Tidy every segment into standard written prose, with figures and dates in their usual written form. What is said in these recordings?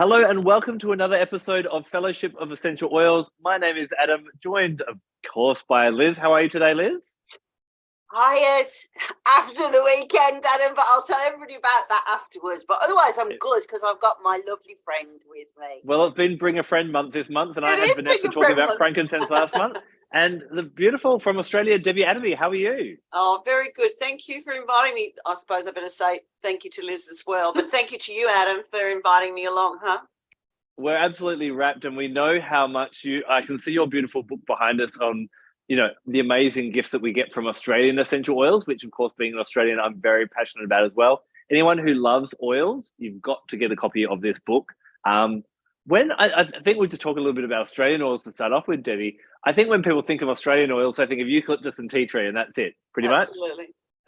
Hello and welcome to another episode of Fellowship of Essential Oils. My name is Adam, joined, of course, by Liz. How are you today, Liz? Tired after the weekend, Adam, but I'll tell everybody about that afterwards. But otherwise, I'm good because I've got my lovely friend with me. Well, it's been Bring a Friend month this month, and I had Vanessa talking about frankincense last month. And the beautiful from Australia, Debbie Adamy, how are you? Oh, very good. Thank you for inviting me. I suppose I better say thank you to Liz as well. But thank you to you, Adam, for inviting me along, huh? We're absolutely wrapped, and we know how much I can see your beautiful book behind us on, the amazing gifts that we get from Australian essential oils, which, of course, being an Australian, I'm very passionate about as well. Anyone who loves oils, you've got to get a copy of this book. When I think we'll just talk a little bit about Australian oils to start off with, Debbie. I think when people think of Australian oils, they think of eucalyptus and tea tree, and that's it, pretty much.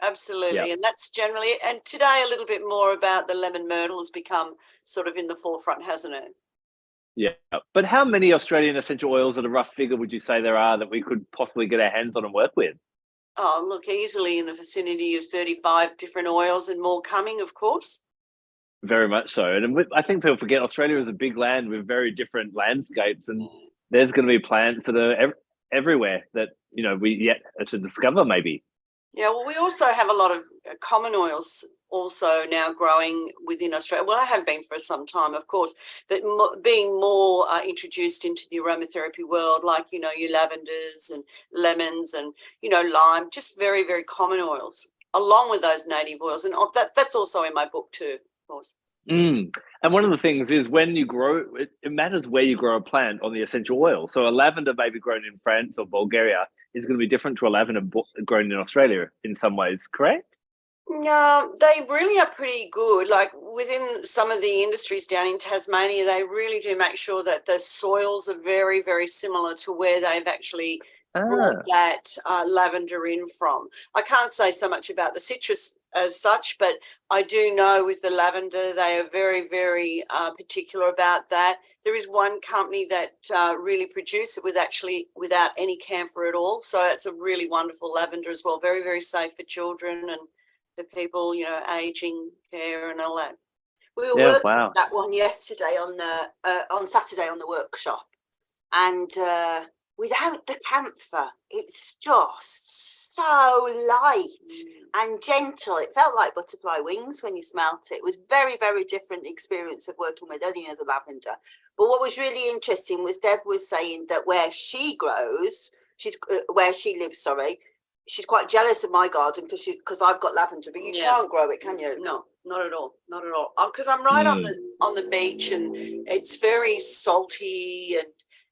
Absolutely. Yep. And that's generally it. And today a little bit more about the lemon myrtle has become sort of in the forefront, hasn't it? Yeah. But how many Australian essential oils at a rough figure would you say there are that we could possibly get our hands on and work with? Oh, look, easily in the vicinity of 35 different oils and more coming, of course. Very much so. And I think people forget Australia is a big land with very different landscapes, and there's going to be plants that are everywhere that, we yet to discover maybe. Yeah, well, we also have a lot of common oils also now growing within Australia. Well, I have been for some time, of course, but being more introduced into the aromatherapy world, like, your lavenders and lemons and, lime, just very, very common oils, along with those native oils. And that's also in my book too, of course. And one of the things is when you grow, it matters where you grow a plant on the essential oil. So a lavender maybe grown in France or Bulgaria is going to be different to a lavender grown in Australia in some ways, correct? No, they really are pretty good. Like within some of the industries down in Tasmania, they really do make sure that the soils are very, very similar to where they've actually brought that lavender in from. I can't say so much about the citrus as such, but I do know with the lavender, they are very, very particular about that. There is one company that really produce it without any camphor at all. So it's a really wonderful lavender as well. Very, very safe for children and for people, aging care and all that. We were working on that one yesterday on Saturday on the workshop, and without the camphor, it's just so light and gentle. It felt like butterfly wings when you smelt it. It was very, very different experience of working with any other lavender. But what was really interesting was Deb was saying that where she lives, she's quite jealous of my garden because I've got lavender, but you can't grow it, can you? No, not at all, not at all. Because I'm right on the beach, and it's very salty,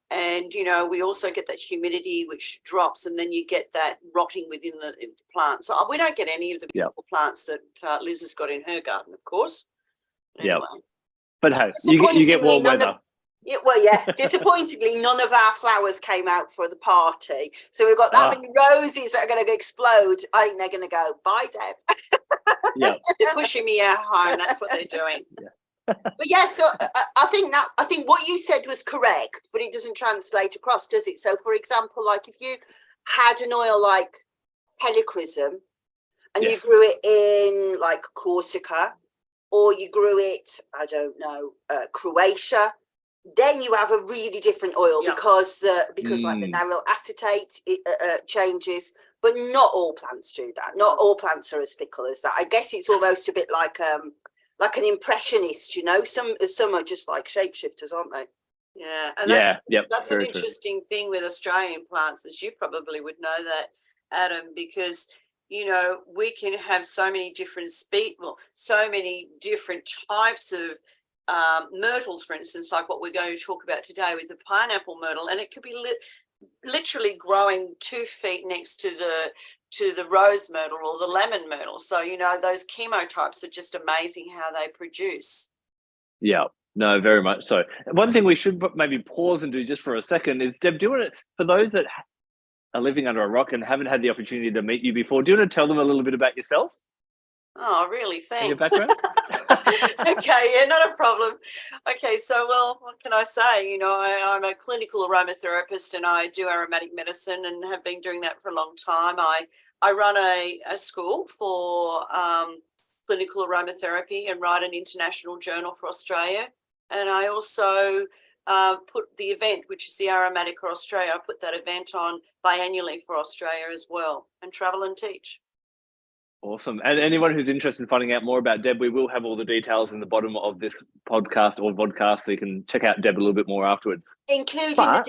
and we also get that humidity which drops, and then you get that rotting within the plants. So we don't get any of the beautiful plants that Liz has got in her garden, of course. Anyway. Yeah, but hey, you get warm weather. Disappointingly, none of our flowers came out for the party. So we've got that many roses that are going to explode. I think they're going to go, bye, Deb. Yeah, they're pushing me out home. That's what they're doing. But so I think what you said was correct, but it doesn't translate across, does it? So, for example, like if you had an oil like helichrysum and you grew it in like Corsica, or you grew it, I don't know, Croatia, then you have a really different oil because like the narrow acetate changes, but not all plants do that. Not all plants are as fickle as that. I guess it's almost a bit like an impressionist, some are just like shapeshifters, aren't they? Yeah, and that's an interesting thing with Australian plants, as you probably would know that, Adam, because we can have so many different so many different types of myrtles, for instance, like what we're going to talk about today with the pineapple myrtle, and it could be literally growing 2 feet next to the rose myrtle or the lemon myrtle. So those chemotypes are just amazing how they produce. Yeah, no, very much so. One thing we should maybe pause and do just for a second is, Deb, doing it for those that are living under a rock and haven't had the opportunity to meet you before. Do you want to tell them a little bit about yourself? Oh, really? Thanks. Your background? Okay, yeah, not a problem. Okay, so, well, what can I say? I'm a clinical aromatherapist, and I do aromatic medicine and have been doing that for a long time. I run a school for clinical aromatherapy and write an international journal for Australia. And I also put the event, which is the Aromatic for Australia. I put that event on biannually for Australia as well, and travel and teach. Awesome. And anyone who's interested in finding out more about Deb, we will have all the details in the bottom of this podcast or vodcast, so you can check out Deb a little bit more afterwards. Including the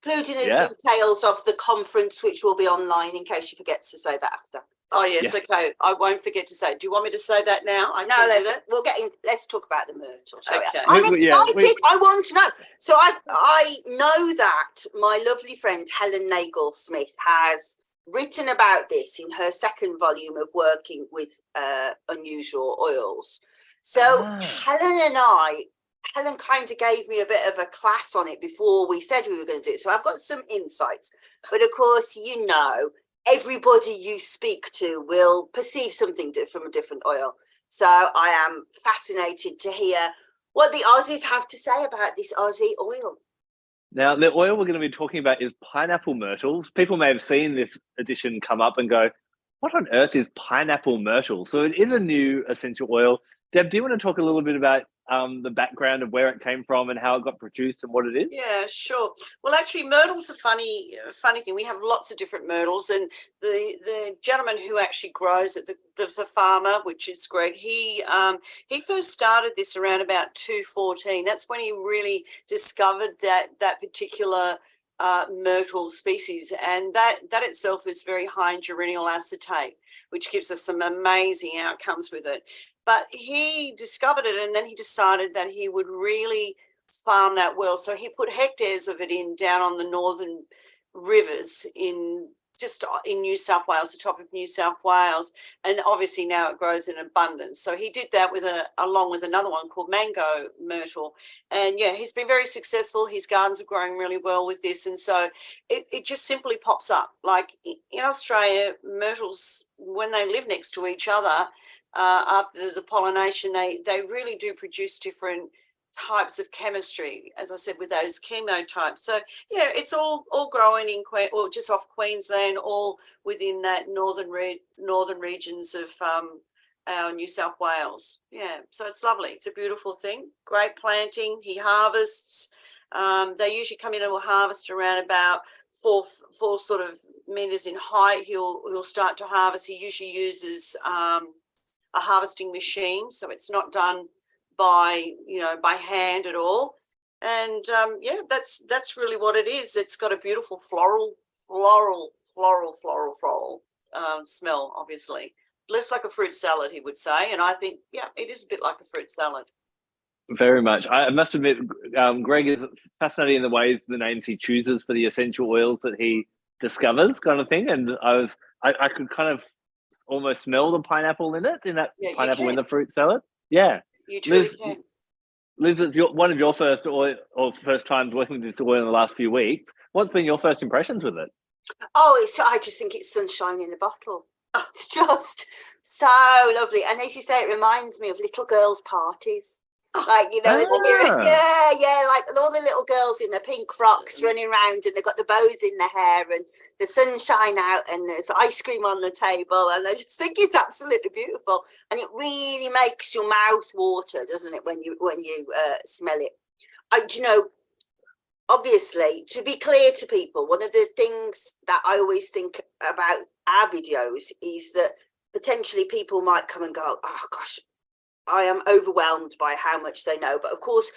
details of the conference, which will be online, in case you forget to say that after. Oh yes, okay. I won't forget to say it. Do you want me to say that now? We'll get in. Let's talk about the myrtle. Okay. I'm excited. I want to know. So I know that my lovely friend Helen Nagle-Smith has written about this in her second volume of working with unusual oils. So Helen kind of gave me a bit of a class on it before we said we were going to do it. So I've got some insights. But of course, everybody you speak to will perceive something from a different oil. So I am fascinated to hear what the Aussies have to say about this Aussie oil. Now, the oil we're going to be talking about is pineapple myrtle. People may have seen this edition come up and go, what on earth is pineapple myrtle? So it is a new essential oil. Deb, do you want to talk a little bit about the background of where it came from and how it got produced and what it is? Yeah, sure. Well, actually, myrtle's a funny thing. We have lots of different myrtles, and the gentleman who actually grows it, the farmer, which is Greg, he first started this around about 2014. That's when he really discovered that particular myrtle species, and that itself is very high in geranyl acetate, which gives us some amazing outcomes with it. But he discovered it, and then he decided that he would really farm that well. So he put hectares of it down on the northern rivers in New South Wales, the top of New South Wales, and obviously now it grows in abundance. So he did that along with another one called mango myrtle, and yeah, he's been very successful. His gardens are growing really well with this, and so it just simply pops up. Like in Australia, myrtles, when they live next to each other, after the pollination, they really do produce different types of chemistry, as I said, with those chemotypes. So yeah, it's all growing in just off Queensland, all within that northern regions of our New South Wales. Yeah, so it's lovely. It's a beautiful thing. Great planting. He harvests. They usually come in and will harvest around about four sort of meters in height. He'll start to harvest. He usually uses a harvesting machine, so it's not done by hand at all. And that's really what it is. It's got a beautiful floral smell, obviously. Less like a fruit salad, he would say, and I think it is a bit like a fruit salad. Very much. I must admit, Greg is fascinating in the ways, the names he chooses for the essential oils that he discovers, kind of thing. And I could kind of almost smell the pineapple in that pineapple in the fruit salad. Yeah. You truly can. Liz, it's one of your first times working with this oil in the last few weeks. What's been your first impressions with it? I just think it's sunshine in a bottle. It's just so lovely. And as you say, it reminds me of little girls' parties. Like, like all the little girls in their pink frocks running around, and they've got the bows in their hair and the sunshine out, and there's ice cream on the table, and I just think it's absolutely beautiful, and it really makes your mouth water, doesn't it, when you smell it? Obviously, to be clear to people, one of the things that I always think about our videos is that potentially people might come and go, oh gosh, I am overwhelmed by how much they know. But of course,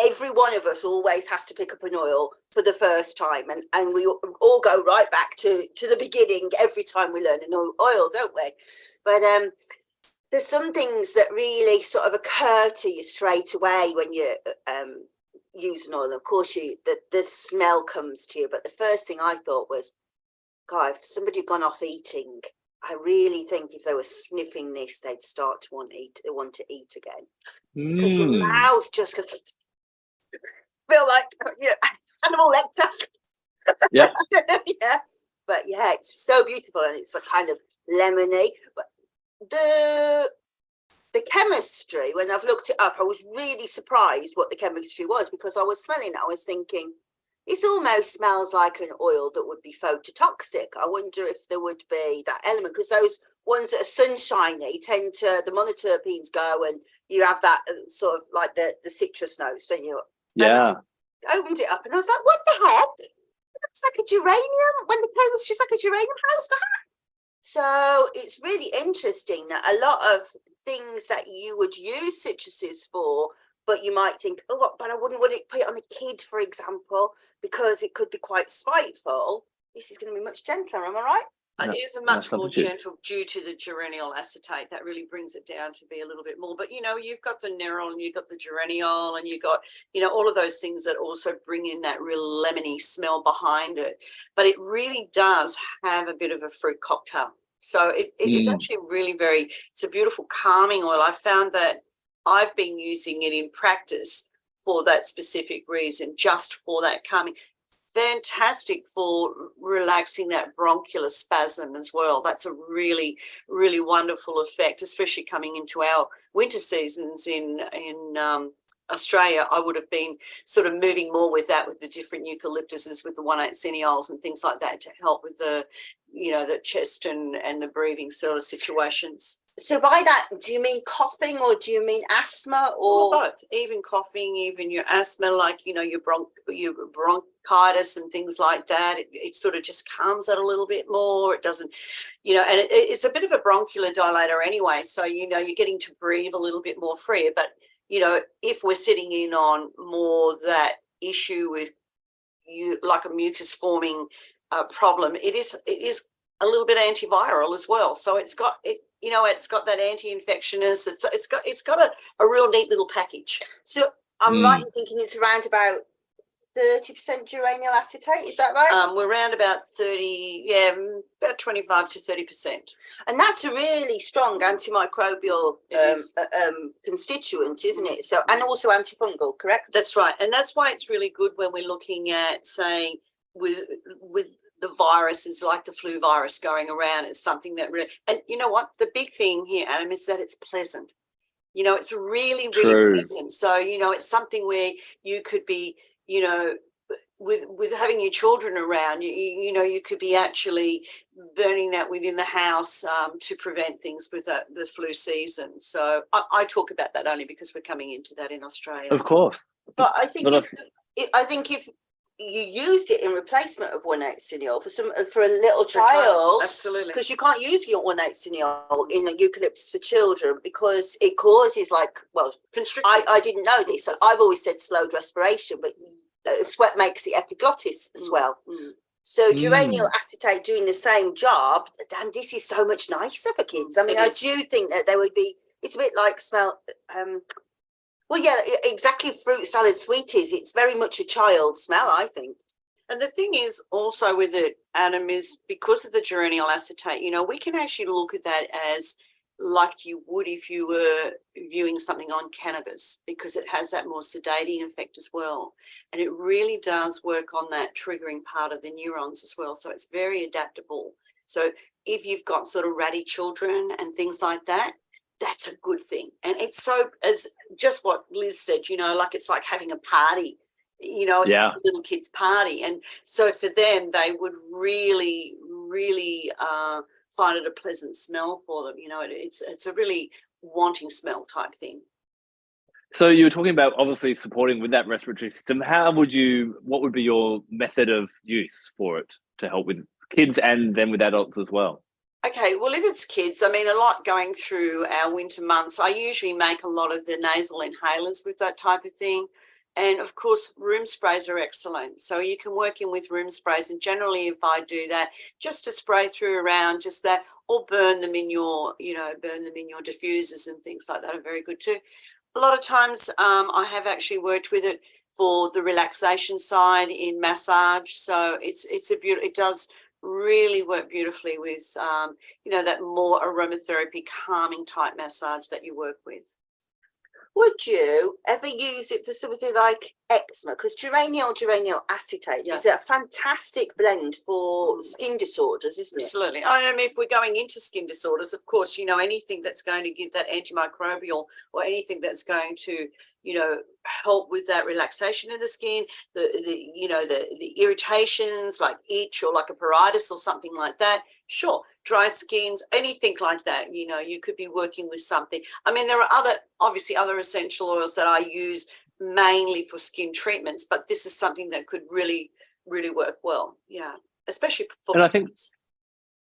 every one of us always has to pick up an oil for the first time. And we all go right back to the beginning every time we learn an oil, don't we? But there's some things that really sort of occur to you straight away when you use an oil. Of course, the smell comes to you. But the first thing I thought was, God, if somebody had gone off eating, I really think if they were sniffing this, they'd start to want to eat again, because your mouth just goes, feel like animal Lecter. Yeah. Yeah. But yeah, it's so beautiful, and it's a kind of lemony. But the chemistry, when I've looked it up, I was really surprised what the chemistry was, because I was smelling it. I was thinking, this almost smells like an oil that would be phototoxic. I wonder if there would be that element, because those ones that are sunshiny tend to, the monoterpenes go and you have that sort of like the citrus notes, don't you? Yeah. I opened it up and I was like, what the heck? It looks like a geranium. When the colour was just like a geranium, how's that? So it's really interesting that a lot of things that you would use citruses for, but you might think, oh, but I wouldn't want to put it on a kid, for example, because it could be quite spiteful. This is going to be much gentler, am I right? It is a much more gentle due to the geraniol acetate. That really brings it down to be a little bit more. But, you know, you've got the nerol and you've got the geraniol and you've got, you know, all of those things that also bring in that real lemony smell behind it. But it really does have a bit of a fruit cocktail. So it is actually really it's a beautiful calming oil. I found that I've been using it in practice for that specific reason, just for that calming. Fantastic for relaxing that bronchial spasm as well. That's a really, really wonderful effect, especially coming into our winter seasons in Australia. I would have been sort of moving more with that, with the different eucalyptuses, with the 1,8 centiols and things like that to help with the, you know, the chest and the breathing sort of situations. So by that, do you mean coughing or do you mean asthma or both? Even coughing, even your asthma, like, you know, your bronchitis and things like that. It sort of just calms it a little bit more. It doesn't, you know, and it's a bit of a bronchial dilator anyway. So, you know, you're getting to breathe a little bit more freer. But, you know, if we're sitting in on more that issue with you, like a mucus forming problem, it is a little bit antiviral as well. So it's got it. You know, it's got that anti-infectionness. It's got a real neat little package. So I'm right in thinking it's around about 30% geraniol acetate. Is that right? We're around about 30, about 25 to 30%. And that's a really strong antimicrobial constituent, isn't it? So, and also antifungal, correct? That's right. And that's why it's really good when we're looking at, say, with the viruses like the flu virus going around. It's something that really, and you know what, the big thing here, Adam, is that it's pleasant. You know, it's really pleasant. So, you know, it's something where you could be, you know, with having your children around, you know, you could be actually burning that within the house to prevent things with the flu season. So I talk about that only because we're coming into that in Australia. Of course. But I think if you used it in replacement of 1,8 cineol for a little child, absolutely, because you can't use your 1,8 cineol in a eucalyptus for children because it causes constriction. I didn't know this. I've always said slowed respiration, but sweat makes the epiglottis swell. So geraniol acetate doing the same job, and this is so much nicer for kids. I mean, I do think that there would be. It's a bit like smell. Well, yeah, exactly. Fruit salad sweeties. It's very much a child smell, I think. And the thing is also with it, Adam, is because of the geraniol acetate, you know, we can actually look at that as like you would if you were viewing something on cannabis, because it has that more sedating effect as well. And it really does work on that triggering part of the neurons as well. So it's very adaptable. So if you've got sort of ratty children and things like that, that's a good thing. And it's so, as just what Liz said, you know, like it's like having a party, you know, it's a little kids' party. And so for them, they would really, really find it a pleasant smell for them. You know, it's a really wanting smell type thing. So you were talking about obviously supporting with that respiratory system. What would be your method of use for it to help with kids and then with adults as well? Okay, well, if it's kids, I mean, a lot going through our winter months, I usually make a lot of the nasal inhalers with that type of thing. And of course, room sprays are excellent. So you can work in with room sprays. And generally, if I do that, just to spray through around just that, or burn them in your diffusers and things like that are very good too. A lot of times I have actually worked with it for the relaxation side in massage. So it does really work beautifully with, that more aromatherapy, calming type massage that you work with. Would you ever use it for something like eczema? Because geraniol acetate is a fantastic blend for skin disorders, isn't it? Absolutely. I mean, if we're going into skin disorders, of course, you know, anything that's going to give that antimicrobial or anything that's going to, help with that relaxation of the skin, the irritations like itch or like a pruritus or something like that. Sure, dry skins, anything like that, you could be working with something. I mean, there are obviously other essential oils that I use mainly for skin treatments, but this is something that could really, really work well. Yeah, especially for. And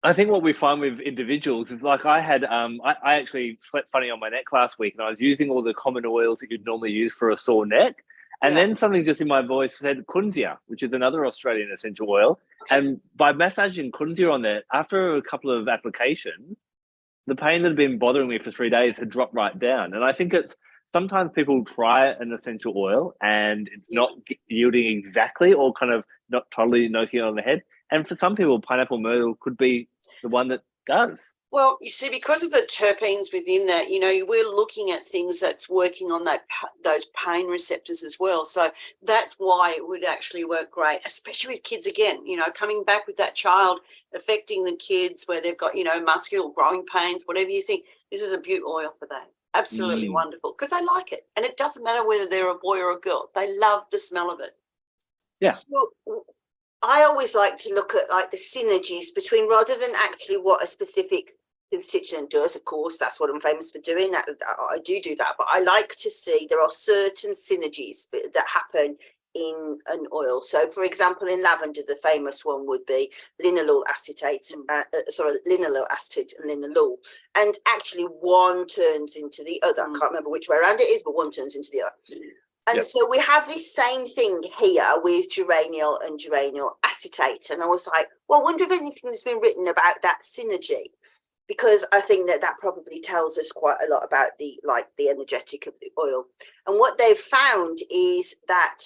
I think what we find with individuals is like I had, I actually slept funny on my neck last week, and I was using all the common oils that you'd normally use for a sore neck. And then something just in my voice said kunzia, which is another Australian essential oil. Okay. And by massaging kunzia on there, after a couple of applications, the pain that had been bothering me for 3 days had dropped right down. And I think it's sometimes people try an essential oil and it's not yielding exactly, or kind of not totally knocking it on the head. And for some people, pineapple myrtle could be the one that does. Well, you see, because of the terpenes within that, we're looking at things that's working on those pain receptors as well. So that's why it would actually work great, especially with kids again, coming back with that child affecting the kids where they've got, muscular growing pains, whatever you think. This is a beaut oil for that. Absolutely wonderful, because they like it. And it doesn't matter whether they're a boy or a girl. They love the smell of it. Yeah. So I always like to look at like the synergies between, rather than actually what a specific constituent does. Of course, that's what I'm famous for doing. I do that, but I like to see there are certain synergies that happen in an oil. So, for example, in lavender, the famous one would be linalool acetate, linalool acetate and linalool. And actually, one turns into the other. I can't remember which way around it is, but one turns into the other. And so we have this same thing here with geraniol and geraniol acetate. And I was like, well, I wonder if anything's been written about that synergy, because I think that probably tells us quite a lot about the energetic of the oil. And what they've found is that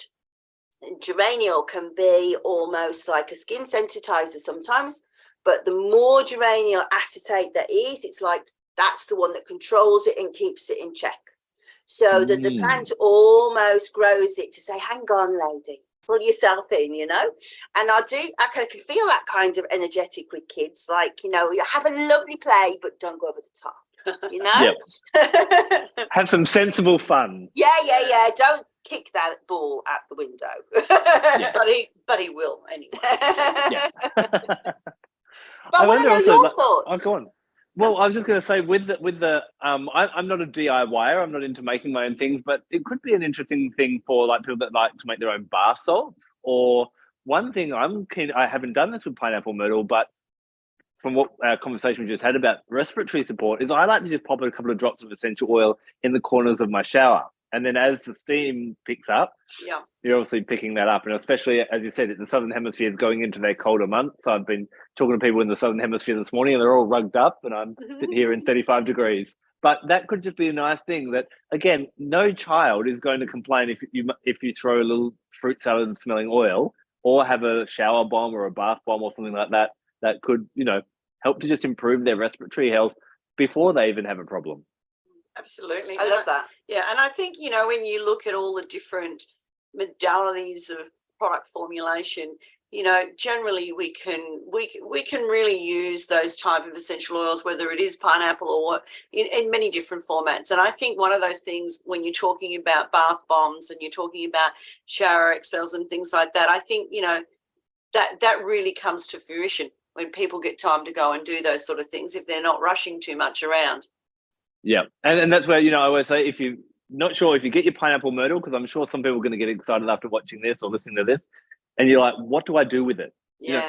geraniol can be almost like a skin sensitizer sometimes, but the more geraniol acetate there is, it's like that's the one that controls it and keeps it in check. So that the plant almost grows it to say, hang on, lady, pull yourself in, And I can feel that kind of energetic with kids, like, you have a lovely play, but don't go over the top, Yep. Have some sensible fun. Yeah. Don't kick that ball out the window. But he will anyway. But I want to know your thoughts. Oh, go on. Well, I was just going to say with the I'm not a DIYer. I'm not into making my own things, but it could be an interesting thing for like people that like to make their own bath salts. Or one thing I'm keen, I haven't done this with pineapple myrtle, but from what our conversation we just had about respiratory support, is I like to just pop a couple of drops of essential oil in the corners of my shower. And then as the steam picks up, you're obviously picking that up. And especially, as you said, the Southern Hemisphere is going into their colder months. So I've been talking to people in the Southern Hemisphere this morning and they're all rugged up and I'm sitting here in 35 degrees. But that could just be a nice thing that, again, no child is going to complain if you throw a little fruit salad smelling oil or have a shower bomb or a bath bomb or something like that, that could, help to just improve their respiratory health before they even have a problem. Absolutely. I love that. Yeah. And I think, when you look at all the different modalities of product formulation, generally we can really use those type of essential oils, whether it is pineapple or in many different formats. And I think one of those things when you're talking about bath bombs and you're talking about shower expels and things like that, I think, that really comes to fruition when people get time to go and do those sort of things if they're not rushing too much around. Yeah, and that's where, I always say, if you're not sure if you get your pineapple myrtle, because I'm sure some people are going to get excited after watching this or listening to this, and you're like, what do I do with it?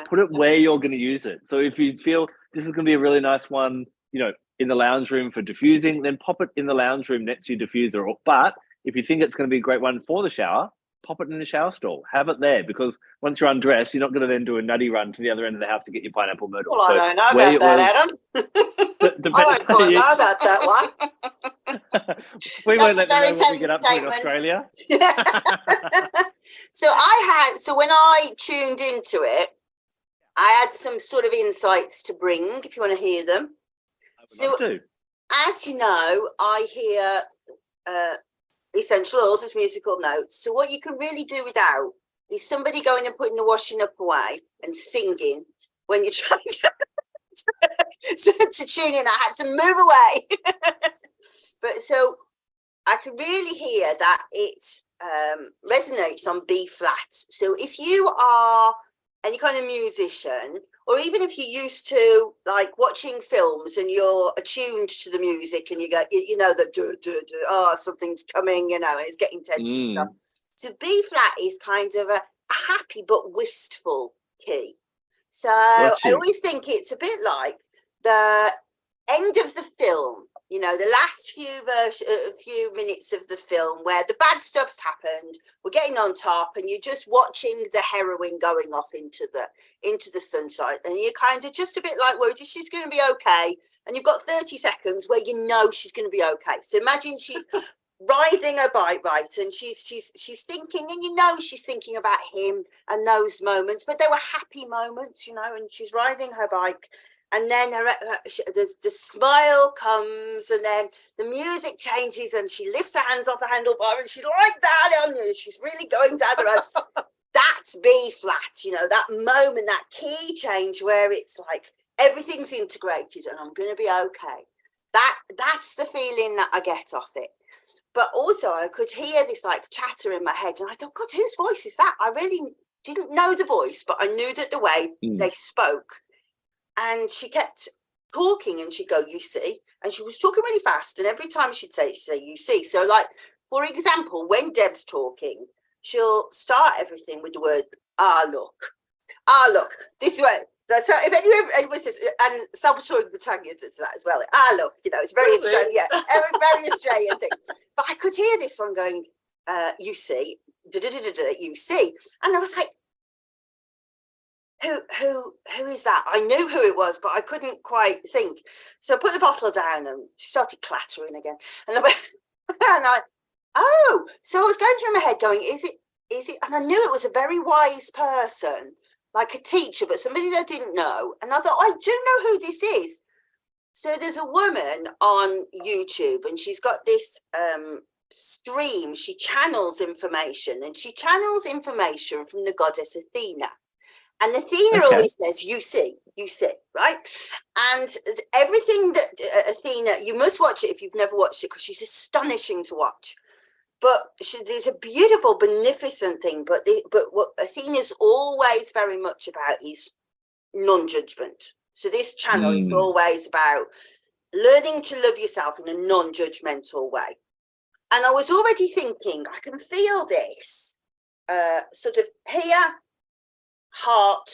Put it where you're going to use it. So if you feel this is going to be a really nice one, in the lounge room for diffusing, then pop it in the lounge room next to your diffuser. But if you think it's going to be a great one for the shower, pop it in the shower stall. Have it there, because once you're undressed, you're not going to then do a nutty run to the other end of the house to get your pineapple myrtle. Well, I don't know about that, Adam. I don't quite know about that one. We won't let them know what we get up to in Australia. So when I tuned into it, I had some sort of insights to bring, if you want to hear them. As you know, I hear essential oils as musical notes. So what you can really do without is somebody going and putting the washing up away and singing when you're trying to tune in. I had to move away. But so I can really hear that it resonates on B flat. So if you are any kind of musician, or even if you're used to like watching films and you're attuned to the music and you go, you know, that oh, something's coming, you know, it's getting tense and stuff. So B flat is kind of a happy but wistful key. So I always think it's a bit like the end of the film, you know, the last few minutes of the film where the bad stuff's happened, we're getting on top, and you're just watching the heroine going off into the sunshine, and you're kind of just a bit like worried she's going to be okay, and you've got 30 seconds where you know she's going to be okay. So imagine she's riding a bike, right, and she's thinking, and you know she's thinking about him and those moments, but they were happy moments, you know, and she's riding her bike. And then the smile comes, and then the music changes, and she lifts her hands off the handlebar, and she's like that on you. She's really going down the road. That's B flat, you know, that moment, that key change where it's like everything's integrated, and I'm going to be okay. That's the feeling that I get off it. But also, I could hear this like chatter in my head, and I thought, God, whose voice is that? I really didn't know the voice, but I knew that the way they spoke. And she kept talking, and she'd go, you see, and she was talking really fast. And every time she'd say, you see. So like, for example, when Deb's talking, she'll start everything with the word, look, this way. So if anyone says, and Salvatore Britannia does that as well. Look, you know, it's very Australian, yeah, very Australian thing. But I could hear this one going, you see, you see. And I was like, who is that? I knew who it was, but I couldn't quite think. So I put the bottle down, and she started clattering again. And I went, so I was going through my head going, is it? And I knew it was a very wise person, like a teacher, but somebody that I didn't know. And I thought, I do know who this is. So there's a woman on YouTube, and she's got this stream. She channels information, and she channels information from the goddess Athena. And Athena always says, you see, right? And everything that Athena, you must watch it if you've never watched it, because she's astonishing to watch. But there's a beautiful, beneficent thing. But what Athena's always very much about is non-judgment. So this channel is always about learning to love yourself in a non-judgmental way. And I was already thinking, I can feel this sort of here, heart,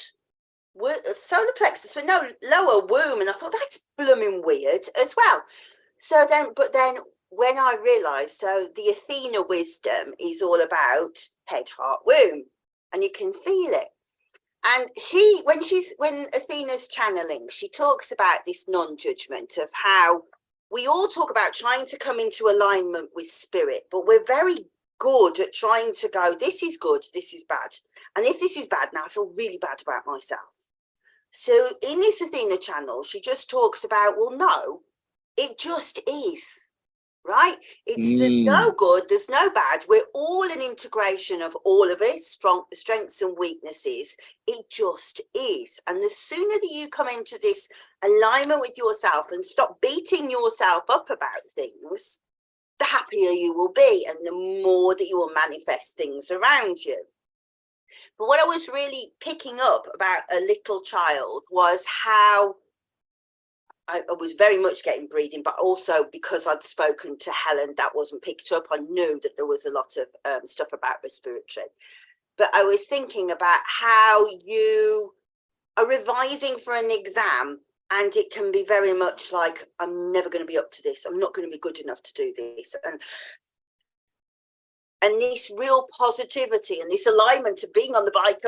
solar plexus, but no, lower womb. And I thought, that's blooming weird as well. So then, but then when I realised, so the Athena wisdom is all about head, heart, womb, and you can feel it. And when Athena's channeling, she talks about this non-judgment of how we all talk about trying to come into alignment with spirit, but we're very good at trying to go, this is good, this is bad. And if this is bad, now I feel really bad about myself. So in this Athena channel, she just talks about, well, no, it just is, right? There's no good, there's no bad. We're all an integration of all of it, strengths and weaknesses. It just is. And the sooner that you come into this alignment with yourself and stop beating yourself up about things, the happier you will be, and the more that you will manifest things around you. But what I was really picking up about a little child was how I was very much getting breathing, but also because I'd spoken to Helen, that wasn't picked up. I knew that there was a lot of stuff about respiratory. But I was thinking about how you are revising for an exam, and it can be very much like, I'm never going to be up to this. I'm not going to be good enough to do this. And this real positivity and this alignment of being on the bike,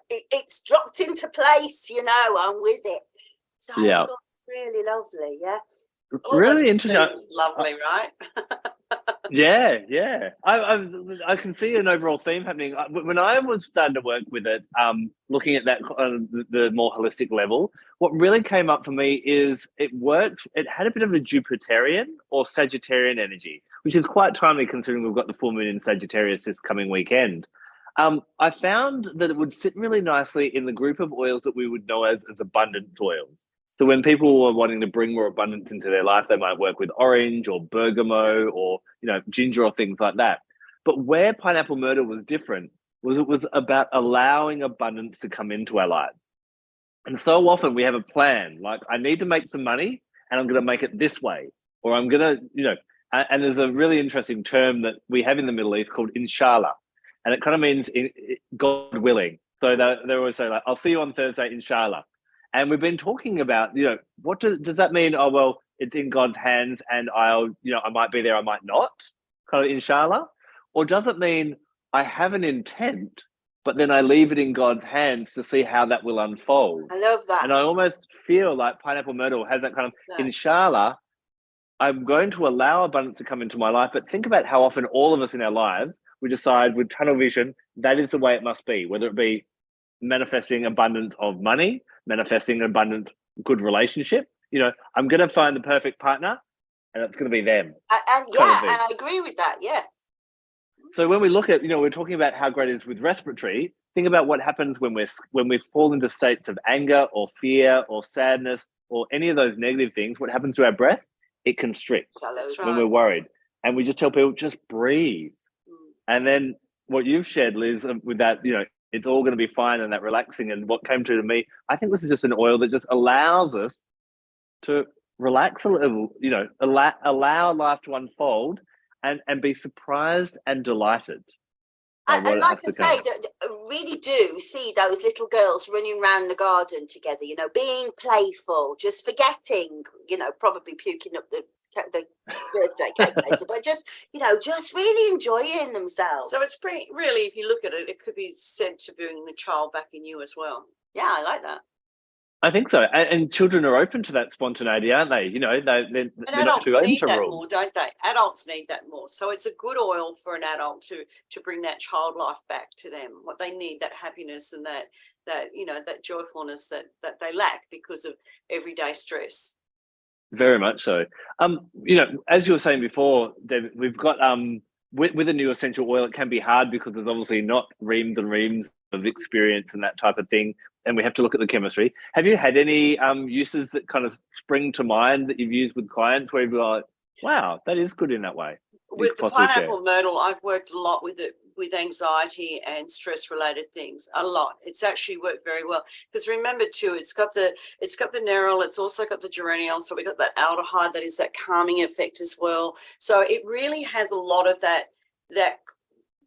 it's dropped into place, you know, I'm with it. So I thought, really lovely, yeah. Really interesting. Lovely, right? Yeah. I can see an overall theme happening. When I was starting to work with it, looking at that the more holistic level, what really came up for me is it worked. It had a bit of a Jupiterian or Sagittarian energy, which is quite timely considering we've got the full moon in Sagittarius this coming weekend. I found that it would sit really nicely in the group of oils that we would know as abundance oils. So when people are wanting to bring more abundance into their life, they might work with orange or bergamot or, ginger or things like that. But where pineapple myrtle was different was it was about allowing abundance to come into our lives. And so often we have a plan, like I need to make some money and I'm going to make it this way, or I'm going to, and there's a really interesting term that we have in the Middle East called inshallah. And it kind of means God willing. So they always say, like, I'll see you on Thursday, inshallah. And we've been talking about, what does that mean? Oh, well, it's in God's hands and I might be there, I might not, kind of inshallah. Or does it mean I have an intent, but then I leave it in God's hands to see how that will unfold? I love that. And I almost feel like pineapple myrtle has that kind of, inshallah, I'm going to allow abundance to come into my life. But think about how often all of us in our lives, we decide with tunnel vision, that is the way it must be, whether it be manifesting abundance of money, manifesting an abundant, good relationship. I'm going to find the perfect partner and it's going to be them. And I agree with that. Yeah. So when we look at, we're talking about how great it is with respiratory, think about what happens when we fall into states of anger or fear or sadness or any of those negative things. What happens to our breath? It constricts when we're worried. And we just tell people, just breathe. And then what you've shared, Liz, with that, it's all going to be fine and that relaxing. And what came to me, I think this is just an oil that just allows us to relax a little, allow life to unfold and be surprised and delighted. And like I say, I really do see those little girls running around the garden together, being playful, just forgetting, probably puking up the birthday cake later, but just really enjoying themselves. So it's really, if you look at it, it could be said to bring the child back in you as well. Yeah, I like that. I think so. And children are open to that spontaneity, aren't they? They're not too open to rules. More, don't they? Adults need that more. So it's a good oil for an adult to bring that child life back to them. What they need, that happiness and that joyfulness that they lack because of everyday stress. Very much so. As you were saying before, David, we've got with a new essential oil, it can be hard because there's obviously not reams and reams of experience and that type of thing, and we have to look at the chemistry. Have you had any uses that kind of spring to mind that you've used with clients where you've been like, wow, that is good in that way? With the pineapple myrtle, I've worked a lot with it, with anxiety and stress related things, a lot. It's actually worked very well because remember too, it's got the nerol, it's also got the geraniol, so we got that aldehyde that is that calming effect as well. So it really has a lot of that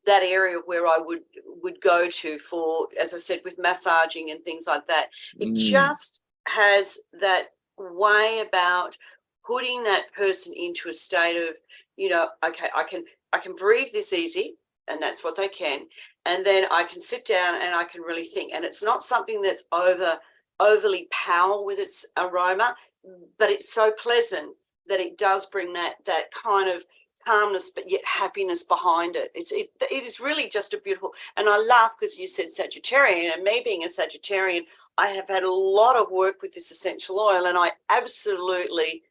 area where I would go to for, as I said, with massaging and things like that. It just has that way about putting that person into a state of, okay, I can breathe this easy, and that's what they can. And then I can sit down and I can really think. And it's not something that's overly powerful with its aroma, but it's so pleasant that it does bring that kind of calmness, but yet happiness behind it. It is really just a beautiful, and I laugh because you said Sagittarian, and me being a Sagittarian, I have had a lot of work with this essential oil and I absolutely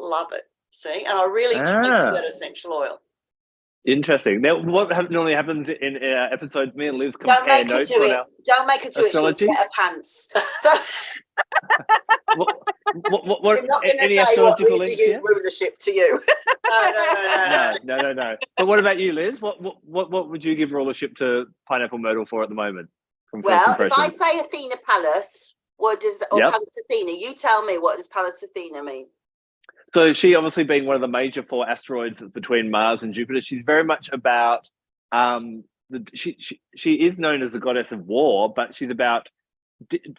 love it. See, and I really take to that essential oil. Interesting. Now, what normally happens in episodes, me and Liz compare notes on our Don't make her do astrology. It. She'll get her pants. So what you're not going to any say astrological what links easy here? rulership to you. No. But what about you, Liz? What would you give rulership to pineapple myrtle for at the moment? Well, if I say Athena Pallas, what does Pallas Athena? You tell me, what does Pallas Athena mean? So she obviously being one of the major 4 asteroids between Mars and Jupiter, she's very much about she is known as the goddess of war, but she's about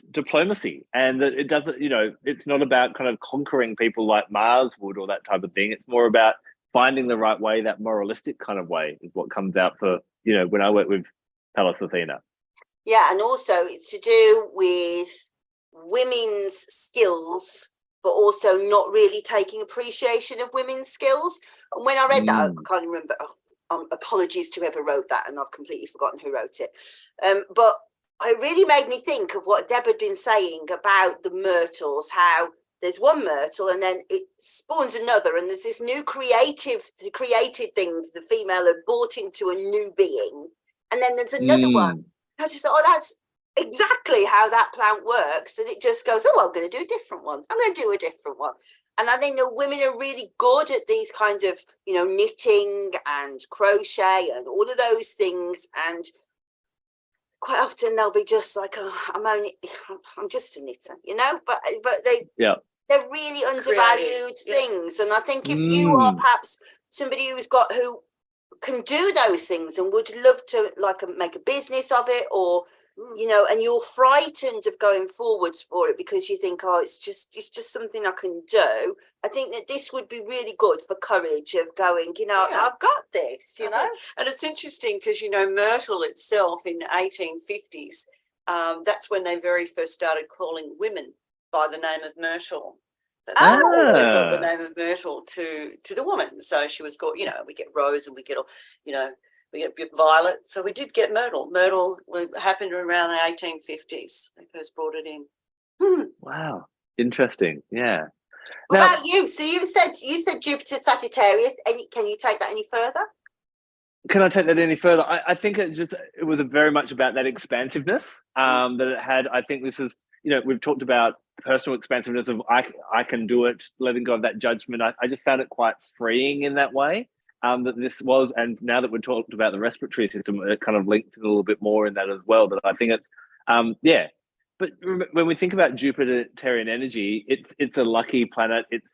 diplomacy, and that it doesn't, it's not about kind of conquering people like Mars would or that type of thing. It's more about finding the right way, that moralistic kind of way is what comes out for, when I work with Pallas Athena. Yeah, and also it's to do with women's skills, but also not really taking appreciation of women's skills. And when I read that, I can't remember. Apologies to whoever wrote that, and I've completely forgotten who wrote it. But it really made me think of what Deb had been saying about the myrtles, how there's one myrtle and then it spawns another, and there's this new created thing the female had brought into a new being, and then there's another one. I just thought, exactly how that plant works, and it just goes, oh, I'm going to do a different one. I'm going to do a different one. And I think the women are really good at these kind of, you know, knitting and crochet and all of those things. And quite often they'll be just like, oh, I'm just a knitter, you know, but they're really undervalued things. And I think if you are perhaps somebody who can do those things and would love to like make a business of it, or you know, and you're frightened of going forwards for it because you think, oh, it's just something I can do. I think that this would be really good for courage of going, you know, I've got this, you know. And it's interesting because, you know, myrtle itself in the 1850s, that's when they very first started calling women by the name of Myrtle. That's how they got the name of Myrtle to the woman. So she was called, you know, we get Rose and we get, you know, we get Violet. So we did get Myrtle. Myrtle happened around the 1850s. They first brought it in. Wow. Interesting. Yeah. What about you? So you said Jupiter Sagittarius. Can you take that any further? Can I take that any further? I think it was very much about that expansiveness that it had. I think this is, you know, we've talked about personal expansiveness of I can do it, letting go of that judgment. I just found it quite freeing in that way. That this was, and now that we've talked about the respiratory system, it kind of links a little bit more in that as well. But I think it's, But when we think about Jupiterian energy, it's a lucky planet. It's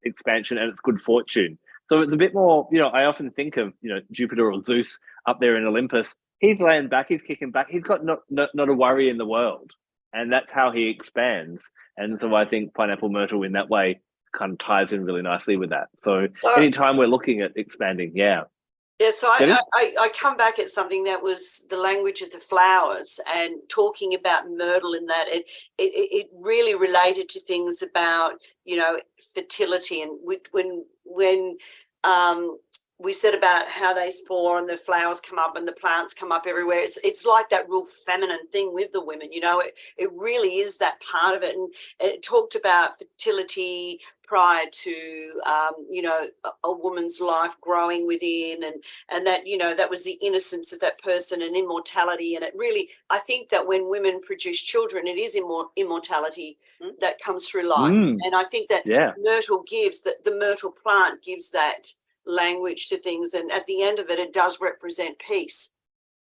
expansion and it's good fortune. So it's a bit more, you know, I often think of, you know, Jupiter or Zeus up there in Olympus. He's laying back, he's kicking back. He's got not a worry in the world, and that's how he expands. And so I think pineapple myrtle in that way kind of ties in really nicely with that. So anytime we're looking at expanding, so I come back at something that was the language of the flowers, and talking about myrtle in that it really related to things about, you know, fertility. And when we said about how they spore and the flowers come up and the plants come up everywhere. It's like that real feminine thing with the women, you know, it really is that part of it. And it talked about fertility prior to, you know, a woman's life growing within, and that, you know, that was the innocence of that person and immortality. And it really, I think that when women produce children, it is immortality that comes through life. And I think that myrtle gives, that the myrtle plant gives that language to things, and at the end of it, it does represent peace.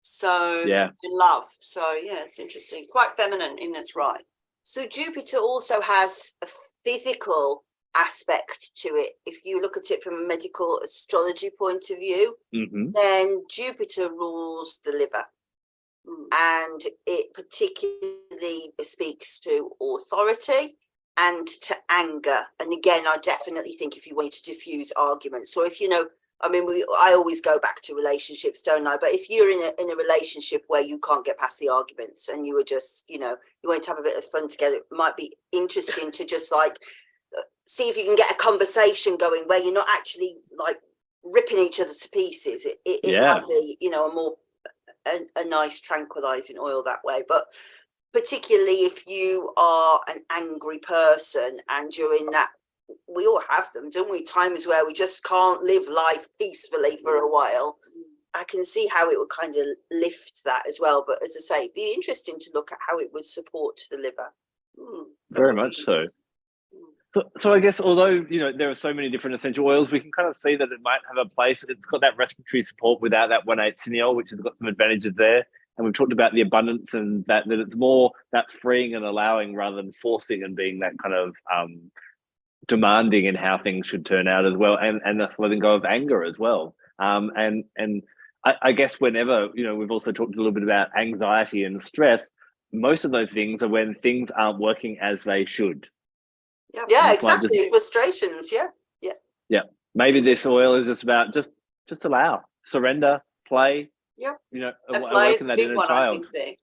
So and love. So it's interesting, quite feminine in its right. So Jupiter also has a physical aspect to it. If you look at it from a medical astrology point of view, then Jupiter rules the liver, and it particularly speaks to authority and to anger. And again, I definitely think if you want to diffuse arguments, so if, you know, I mean, I always go back to relationships, don't I? But if you're in a relationship where you can't get past the arguments and you were just, you know, you want to have a bit of fun together, it might be interesting to just like see if you can get a conversation going where you're not actually like ripping each other to pieces. It might be, you know, a nice tranquilizing oil that way. But particularly if you are an angry person and you're in that, we all have them, don't we? Times where we just can't live life peacefully for a while. I can see how it would kind of lift that as well. But as I say, it'd be interesting to look at how it would support the liver. Very much so. So I guess, although, you know, there are so many different essential oils, we can kind of see that it might have a place. It's got that respiratory support without that 1,8 cineol, which has got some advantages there. And we've talked about the abundance and that it's more that freeing and allowing rather than forcing, and being that kind of demanding in how things should turn out as well. And that's letting go of anger as well. And I guess whenever, you know, we've also talked a little bit about anxiety and stress. Most of those things are when things aren't working as they should. Yeah, exactly. Frustrations. Yeah. Maybe this oil is just about just allow, surrender, play. Yeah, you know, and play is the big one. I think there,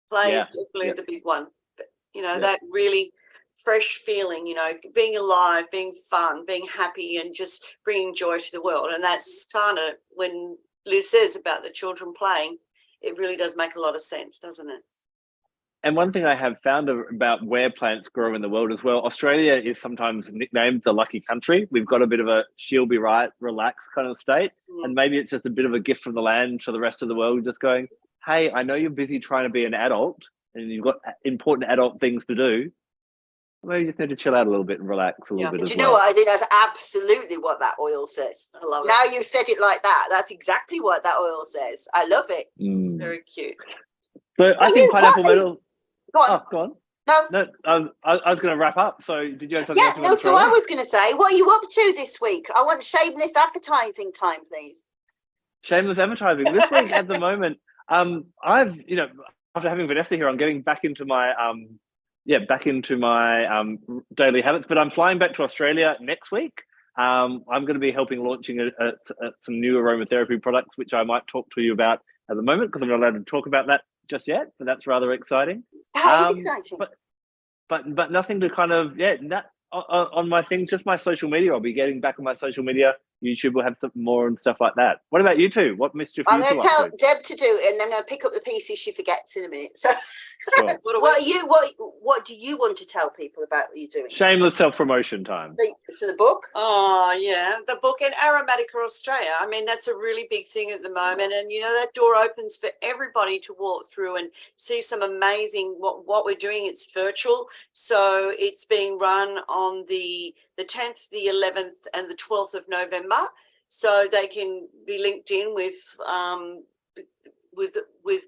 play is definitely the big one. But, you know, that really fresh feeling. You know, being alive, being fun, being happy, and just bringing joy to the world. And that's kind of when Liz says about the children playing. It really does make a lot of sense, doesn't it? And one thing I have found about where plants grow in the world as well, Australia is sometimes nicknamed the lucky country. We've got a bit of a she'll be right, relaxed kind of state. And maybe it's just a bit of a gift from the land to the rest of the world, just going, hey, I know you're busy trying to be an adult and you've got important adult things to do. Maybe you just need to chill out a little bit and relax a little bit Do as you well. know what? I think that's absolutely what that oil says. I love it. Now you've said it like that. That's exactly what that oil says. I love it. Very cute. So I think pineapple myrtle. Go on. Oh, go on. No. I was going to wrap up. So did you have something Yeah, else you no, want to so throw I in? was going to say, what are you up to this week? I want shameless advertising time, please. Shameless advertising. This week at the moment, I've, after having Vanessa here, I'm getting back into my daily habits, but I'm flying back to Australia next week. I'm going to be helping launching some new aromatherapy products, which I might talk to you about at the moment because I'm not allowed to talk about that just yet, but that's rather exciting. How exciting. But nothing to kind of, on my things, just my social media. I'll be getting back on my social media. YouTube will have some more and stuff like that. What about you two? What mischief I'm you going two to up tell to? Deb to do it, and then I'll pick up the pieces she forgets in a minute. So, Sure. what do you want to tell people about what you're doing? Shameless self-promotion time. So the book? Oh, yeah, the book and Aromatic Australia. I mean, that's a really big thing at the moment. And, that door opens for everybody to walk through and see some amazing what we're doing. It's virtual. So it's being run on the 10th, the 11th and the 12th of November. So they can be linked in with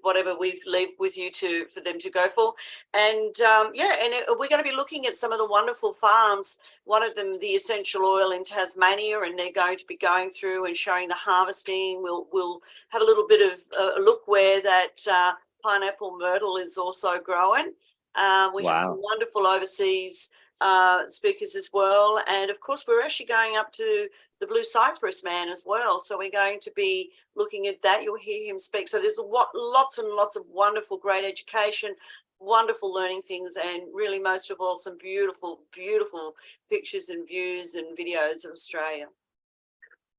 whatever we leave with you for them to go for. And we're going to be looking at some of the wonderful farms. One of them, the essential oil in Tasmania, and they're going to be going through and showing the harvesting. We'll have a little bit of a look where that pineapple myrtle is also growing. We have some wonderful overseas speakers as well, and of course we're actually going up to the Blue Cypress man as well, so we're going to be looking at that. You'll hear him speak. So there's lots and lots of wonderful, great education, wonderful learning things, and really most of all some beautiful pictures and views and videos of Australia.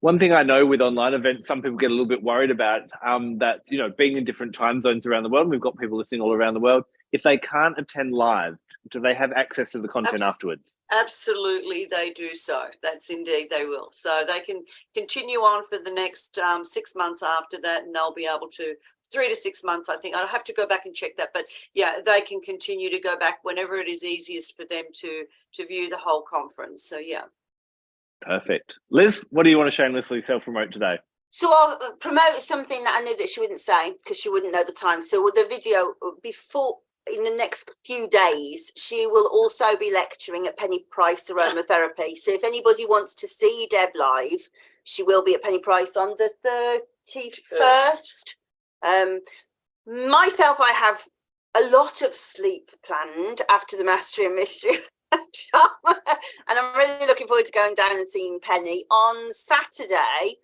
One thing I know with online events, some people get a little bit worried about that, being in different time zones around the world, we've got people listening all around the world. If they can't attend live, do they have access to the content afterwards? Absolutely, they do so. That's indeed they will. So they can continue on for the next 6 months after that, and they'll be able to 3 to 6 months, I think. I'll have to go back and check that. But yeah, they can continue to go back whenever it is easiest for them to view the whole conference. So yeah. Perfect. Liz, what do you want to shamelessly self-promote today? So I'll promote something that I knew that she wouldn't say because she wouldn't know the time. So with the video before, in the next few days, she will also be lecturing at Penny Price Aromatherapy. So if anybody wants to see Deb live, she will be at Penny Price on the 31st. Myself, I have a lot of sleep planned after the Mastery and Mystery and I'm really looking forward to going down and seeing Penny on Saturday.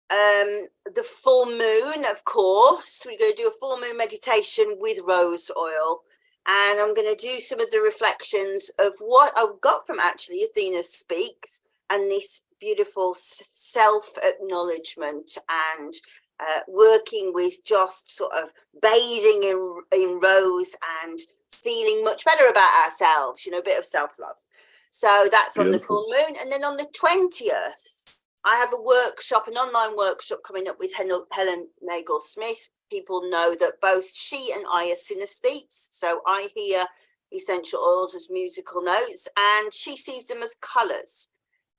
The full moon, of course, we're going to do a full moon meditation with rose oil, and I'm going to do some of the reflections of what I've got from actually Athena Speaks and this beautiful self-acknowledgement and working with just sort of bathing in rose and feeling much better about ourselves, a bit of self-love. So that's on the full moon. And then on the 20th, I have a workshop, an online workshop coming up with Helen Nagel-Smith. People know that both she and I are synesthetes. So I hear essential oils as musical notes and she sees them as colours.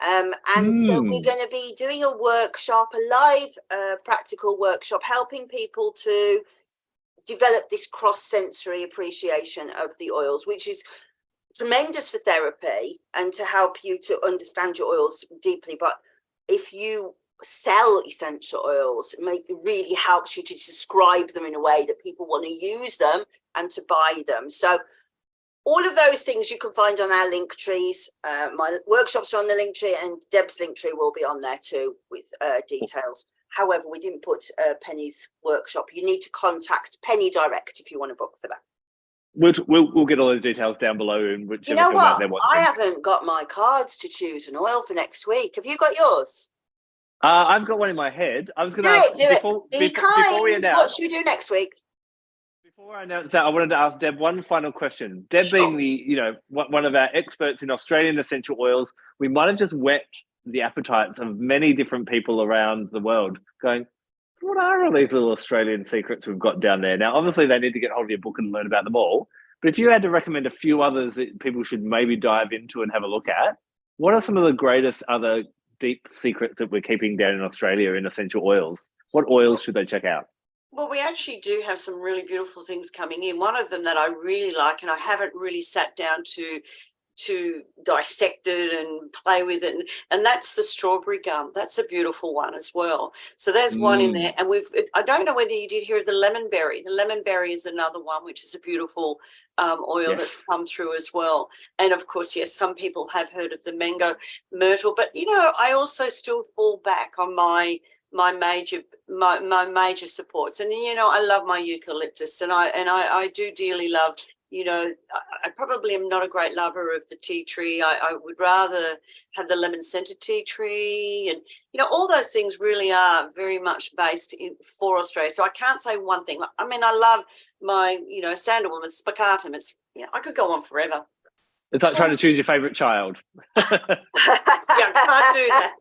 So we're going to be doing a workshop, a live practical workshop, helping people to develop this cross-sensory appreciation of the oils, which is tremendous for therapy and to help you to understand your oils deeply. But if you sell essential oils, it really helps you to describe them in a way that people want to use them and to buy them. So all of those things you can find on our link trees. My workshops are on the link tree, and Deb's link tree will be on there too with details. However, we didn't put Penny's workshop. You need to contact Penny direct if you want to book for that. We'll get all those details down below. And you know what? I haven't got my cards to choose an oil for next week. Have you got yours? I've got one in my head. I was going to ask before we announce. What should we do next week? Before I announce that, I wanted to ask Deb one final question. Deb, being the one of our experts in Australian essential oils, we might have just whet the appetites of many different people around the world. Going, what are all these little Australian secrets we've got down there? Now, obviously, they need to get hold of your book and learn about them all. But if you had to recommend a few others that people should maybe dive into and have a look at, what are some of the greatest other deep secrets that we're keeping down in Australia in essential oils? What oils should they check out? Well, we actually do have some really beautiful things coming in. One of them that I really like, and I haven't really sat down to dissect it and play with it, and that's the strawberry gum. That's a beautiful one as well. So there's one in there, and I don't know whether you did hear of the lemon berry. The lemon berry is another one, which is a beautiful oil that's come through as well. And of course, yes, some people have heard of the mango myrtle, but I also still fall back on my major supports, and I love my eucalyptus, and I do dearly love. I probably am not a great lover of the tea tree. I would rather have the lemon scented tea tree, and all those things really are very much based for Australia. So I can't say one thing. I mean, I love my sandalwood, it's spicatum. I could go on forever. It's like trying to choose your favourite child. Yeah, can't do that.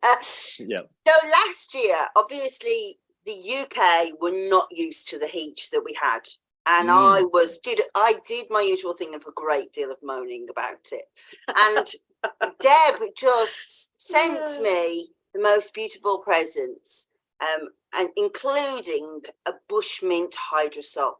Yeah. So last year, obviously, the UK were not used to the heat that we had. And I did my usual thing of a great deal of moaning about it. And Deb just sent me the most beautiful presents, and including a bushmint hydrosol.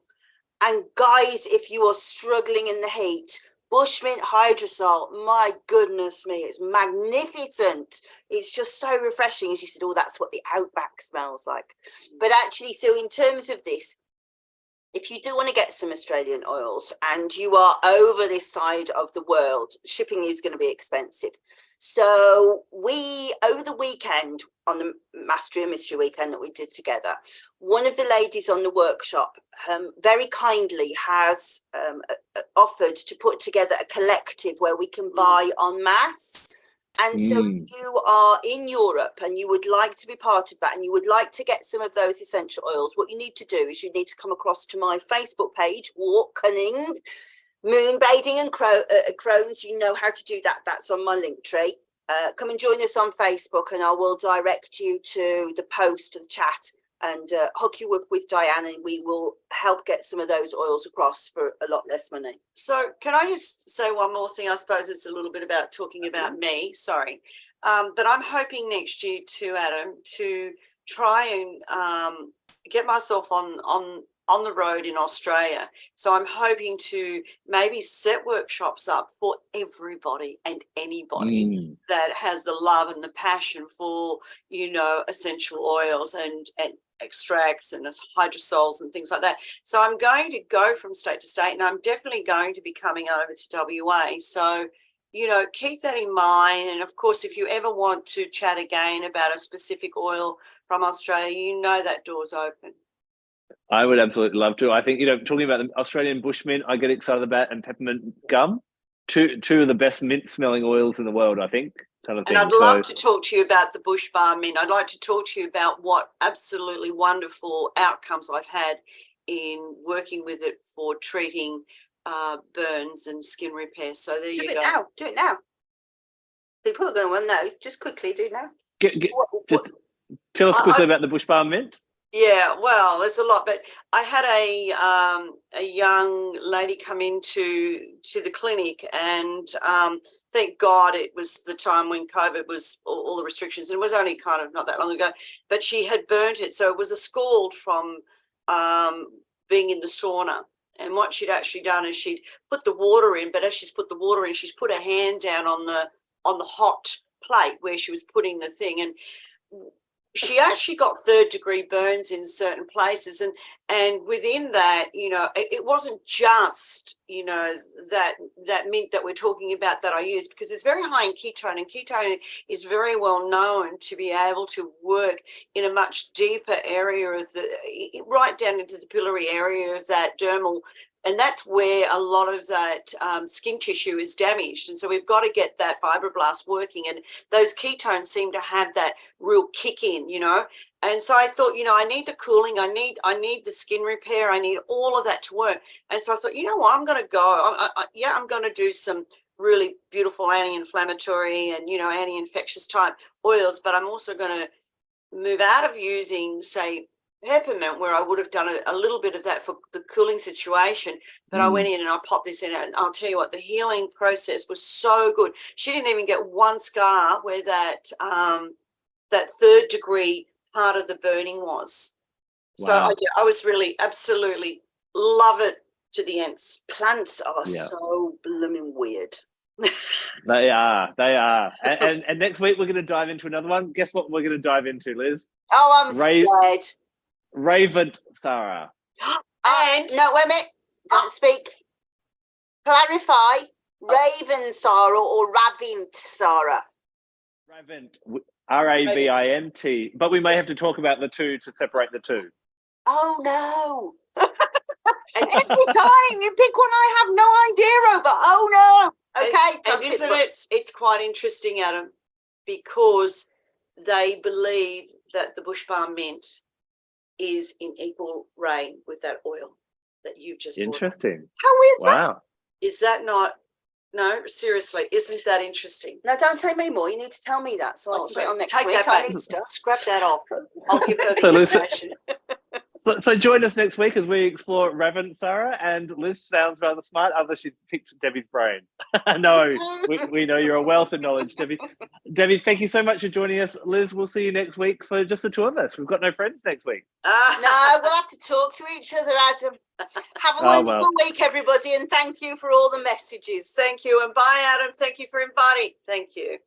And guys, if you are struggling in the heat, bushmint hydrosol, my goodness me, it's magnificent. It's just so refreshing. As you said, that's what the outback smells like. But actually, so in terms of this, if you do want to get some Australian oils and you are over this side of the world, shipping is going to be expensive. So over the weekend, on the Mastery and Mystery weekend that we did together, one of the ladies on the workshop very kindly has offered to put together a collective where we can buy en masse. And so if you are in Europe and you would like to be part of that and you would like to get some of those essential oils, what you need to do is you need to come across to my Facebook page, Walking, Moonbathing and Crohn's. You know how to do that. That's on my link tree. Come and join us on Facebook and I will direct you to the post, to the chat, and hook you up with Diane, and we will help get some of those oils across for a lot less money. So can I just say one more thing? I suppose it's a little bit about talking about me, sorry. But I'm hoping next year too, Adam, to try and get myself on the road in Australia. So I'm hoping to maybe set workshops up for everybody and anybody that has the love and the passion for, essential oils and extracts and hydrosols and things like that. So I'm going to go from state to state, and I'm definitely going to be coming over to WA. So, keep that in mind. And of course, if you ever want to chat again about a specific oil from Australia, that door's open. I would absolutely love to. I think, talking about the Australian bushmint, I get excited about, and peppermint gum, two of the best mint smelling oils in the world, I think. Kind of thing. And I'd love to talk to you about the bush bar mint. I'd like to talk to you about what absolutely wonderful outcomes I've had in working with it for treating burns and skin repair. So there you go. Do it now. People are going to want to know. Just quickly, do now. Tell us quickly about the bush bar mint. Yeah, well, there's a lot, but I had a young lady come into the clinic, and thank God it was the time when COVID was all the restrictions, and it was only kind of not that long ago, but she had burnt it. So it was a scald from being in the sauna. And what she'd actually done is she'd put the water in, but as she's put the water in, she's put her hand down on the hot plate where she was putting the thing, and she actually got 3rd degree burns in certain places, and within that, it wasn't just that mint that we're talking about that I use, because it's very high in ketone, and ketone is very well known to be able to work in a much deeper area of right down into the pillary area of that dermal. And that's where a lot of that skin tissue is damaged. And so we've got to get that fibroblast working. And those ketones seem to have that real kick in, And so I thought, I need the cooling. I need the skin repair. I need all of that to work. And so I thought, what, I'm going to go. I'm going to do some really beautiful anti-inflammatory and, anti-infectious type oils. But I'm also going to move out of using, say, peppermint, where I would have done a little bit of that for the cooling situation, but I went in and I popped this in, and I'll tell you what, the healing process was so good. She didn't even get one scar where that that 3rd degree part of the burning was. Wow. So I was really absolutely love it to the ends. Plants are so blooming weird. They are. And next week we're going to dive into another one. Guess what we're going to dive into, Liz? Oh, I'm scared. Raven Sarah. And no, wait a minute. Don't speak. Clarify. Raven Sarah or Ravint Sarah? Ravint. Ravint. But we may have to talk about the two to separate the two. Oh no. And every time you pick one I have no idea over. Oh no. Okay. And isn't it's quite interesting, Adam, because they believe that the bush balm mint is in equal reign with that oil that you've just bought. Interesting. How weird is that? Wow. Is that not? No, seriously, isn't that interesting? No, don't tell me more. You need to tell me that so I can put it on next take week. That I back. need stuff. Scrap that off. I'll give her the information. So join us next week as we explore Ravint Sarah, and Liz sounds rather smart, other she picked Debbie's brain. No, we know you're a wealth of knowledge, Debbie. Debbie, thank you so much for joining us. Liz, we'll see you next week for just the two of us. We've got no friends next week. No, we'll have to talk to each other, Adam. Have a wonderful week, everybody, and thank you for all the messages. Thank you, and bye, Adam. Thank you for inviting. Thank you.